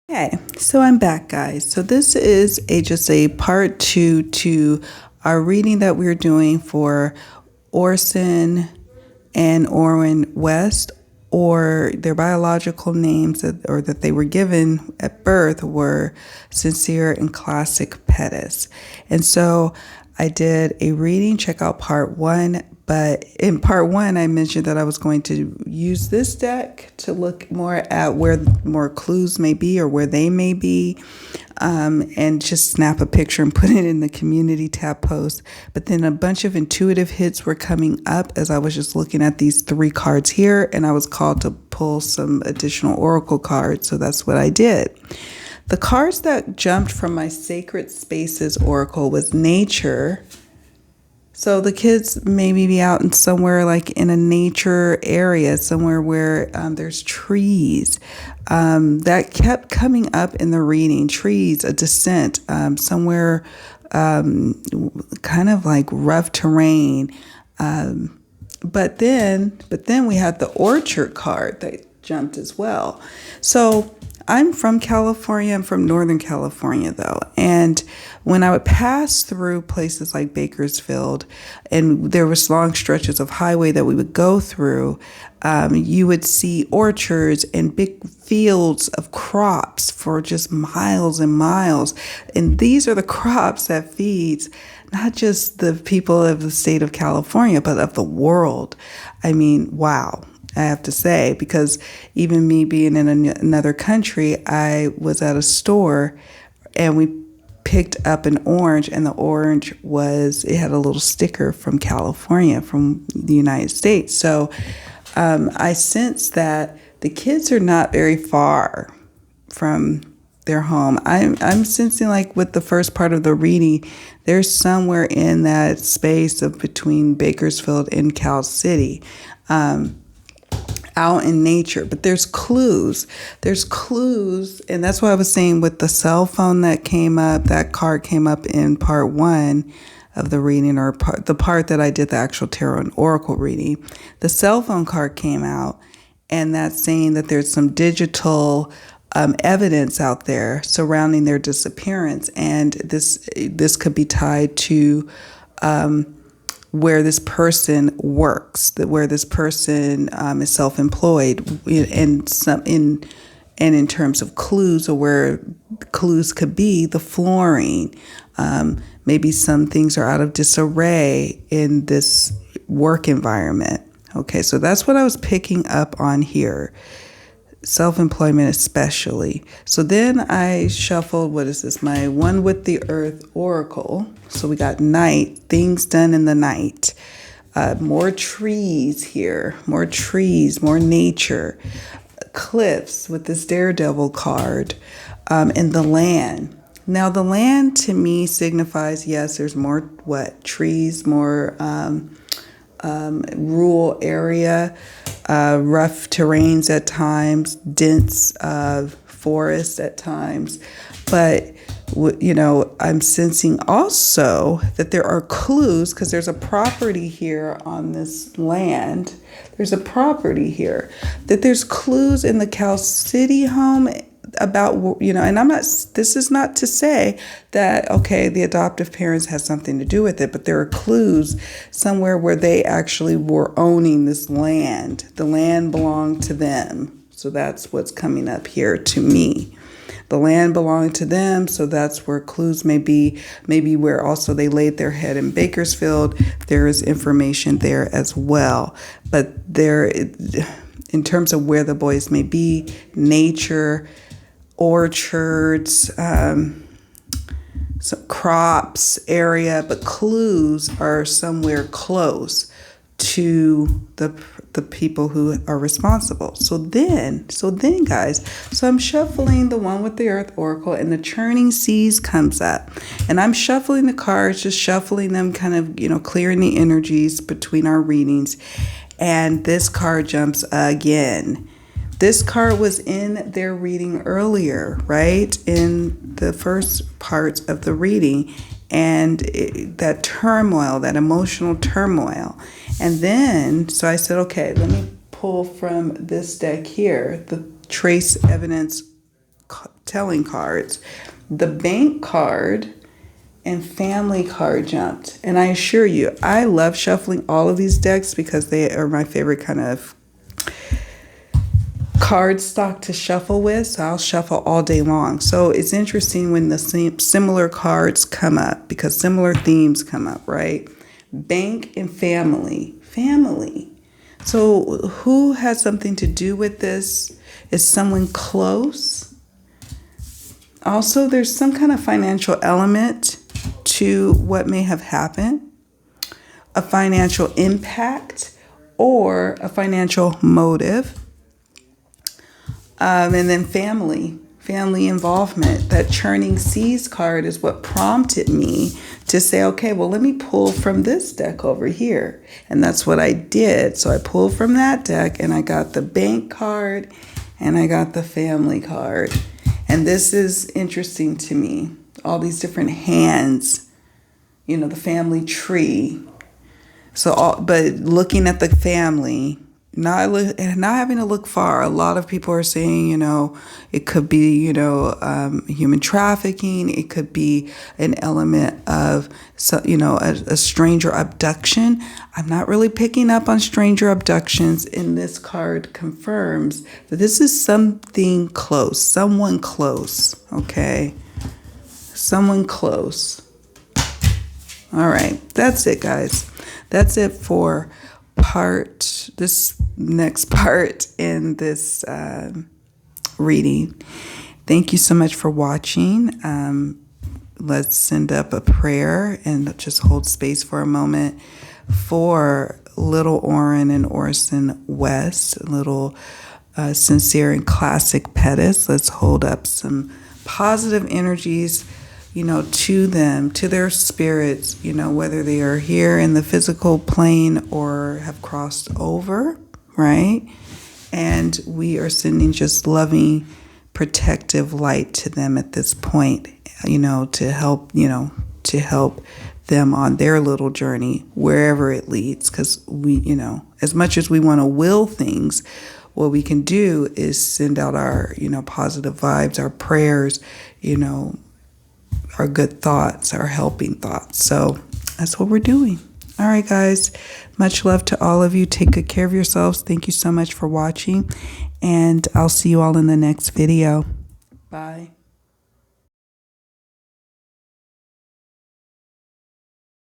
Okay, so I'm back, guys. So this is just a part two to our reading that we're doing for Orson and Orrin West, or their biological names or that they were given at birth were Seer and Classic Pettis. And so I did a reading. Check out part one. But in part one, I mentioned that I was going to use this deck to look more at where more clues may be or where they may be, and just snap a picture and put it in the community tab post. But then a bunch of intuitive hits were coming up as I was just looking at these three cards here, and I was called to pull some additional oracle cards, so that's what I did. The cards that jumped from my Sacred Spaces Oracle was Nature. So the kids maybe be out in somewhere like in a nature area, somewhere where there's trees. That kept coming up in the reading. Trees, a descent, somewhere kind of like rough terrain. But then we had the orchard card that jumped as well. So I'm from California. I'm from Northern California, though. And when I would pass through places like Bakersfield, and there was long stretches of highway that we would go through, you would see orchards and big fields of crops for just miles and miles. And these are the crops that feeds not just the people of the state of California, but of the world. I mean, wow. I have to say, because even me being in another country, I was at a store and we picked up an orange, and the orange it had a little sticker from California, from the United States. So I sense that the kids are not very far from their home. I'm sensing like with the first part of the reading, they're somewhere in that space of between Bakersfield and Cal City. Out in nature, but there's clues, and that's what I was saying with the cell phone that came up. That card came up in part one of the reading, or the part that I did the actual tarot and oracle reading. The cell phone card came out, and that's saying that there's some digital evidence out there surrounding their disappearance, and this could be tied to where this person works, where this person is self-employed, and in terms of clues, or where clues could be the flooring. Maybe some things are out of disarray in this work environment. Okay, so that's what I was picking up on here. Self-employment especially. So then I shuffled, what is this? My One with the Earth Oracle. So we got night, things done in the night. More trees here, more trees, more nature. Cliffs with this Daredevil card, and the land. Now the land to me signifies, yes, there's more trees, more rural area, rough terrains at times, dense forests at times. But, I'm sensing also that there are clues, because there's a property here on this land. There's a property here that there's clues in the Cal City home about, and this is not to say that, okay, the adoptive parents has something to do with it, but there are clues somewhere where they actually were owning this land. The land belonged to them. So that's what's coming up here to me. The land belonged to them, so that's where clues may be. Maybe where also they laid their head in Bakersfield, there is information there as well. But there, in terms of where the boys may be, nature, orchards, some crops area, but clues are somewhere close to the people who are responsible. So then guys, so I'm shuffling the One with the Earth Oracle, and the Churning Seas comes up, and I'm shuffling the cards, just shuffling them, kind of, clearing the energies between our readings. And this card jumps again. This card was in their reading earlier, right? In the first parts of the reading, and that turmoil, that emotional turmoil. And then, so I said, okay, let me pull from this deck here, the Trace Evidence telling cards. The bank card and family card jumped. And I assure you, I love shuffling all of these decks because they are my favorite kind of card stock to shuffle with. So I'll shuffle all day long. So it's interesting when the similar cards come up because similar themes come up, right? Bank and family. Family. So who has something to do with this? Is someone close? Also, there's some kind of financial element to what may have happened, a financial impact or a financial motive. And then family involvement. That churning seas card is what prompted me to say, okay, well, let me pull from this deck over here. And that's what I did. So I pulled from that deck and I got the bank card and I got the family card. And this is interesting to me. All these different hands, you know, the family tree. But looking at the family, not having to look far. A lot of people are saying, you know, it could be, you know, human trafficking. It could be an element of, you know, a stranger abduction. I'm not really picking up on stranger abductions, and this card confirms that this is something close, someone close, okay? Someone close. All right, that's it, guys. That's it for this next part in this reading. Thank you so much for watching. Let's send up a prayer and just hold space for a moment for little Orrin and Orson West, little sincere and classic Pettis. Let's hold up some positive energies, you know, to them, to their spirits, you know, whether they are here in the physical plane or have crossed over, right? And we are sending just loving, protective light to them at this point, you know, to help them on their little journey, wherever it leads. Because we, you know, as much as we want to will things, what we can do is send out our, you know, positive vibes, our prayers, you know, our good thoughts, our helping thoughts. So that's what we're doing. All right, guys. Much love to all of you. Take good care of yourselves. Thank you so much for watching. And I'll see you all in the next video. Bye.